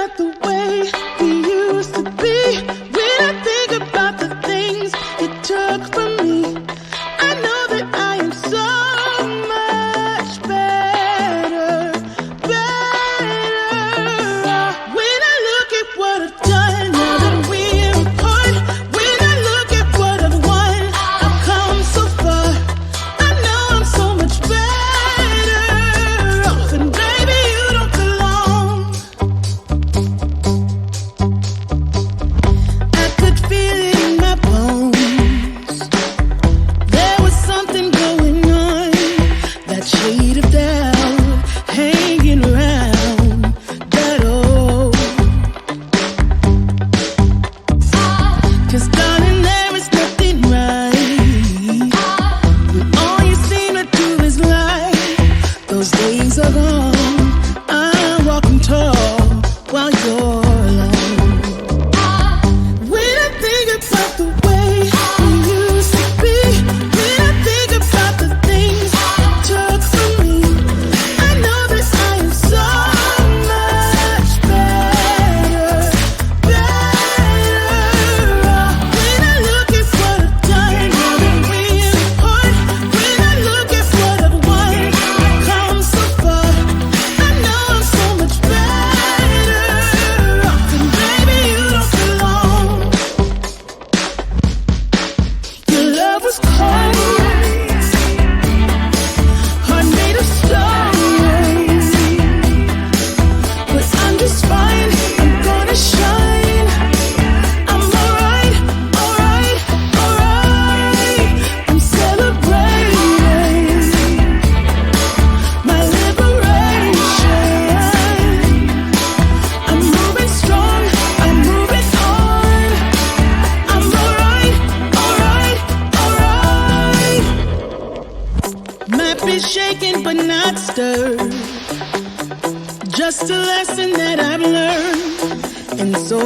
about the way we used to be. When I think about the things you took from me, I know that I am so much better, better. When I look at what I've done, now that we're apart, when I look at what I've won, I've come so far. I know I'm so much better off, and baby, you don't belong. I could feel it in my bones. There was something going on, that shade of doubt hanging around that old. 'Cause darling, there is nothing right when all you seem to do is lie. Those days are gone. I'm walking tall while you're alone. When I think about the way we used to be, when I think about the things you took from me, I know that I am so much better, better. When I look at what I've done, now that we're apart, when I look at what I've won, I've come so far. I know I'm so much better off, and baby, you don't belong. Your love was cold, heart made of stone, but I'm just fine. I'm gonna shine. I'm alright, alright, alright. I'm celebrating my liberation. I'm moving strong, I'm moving on. I'm alright, alright, alright. Might be shaken but not stirred. Just a lesson that I've learned, and so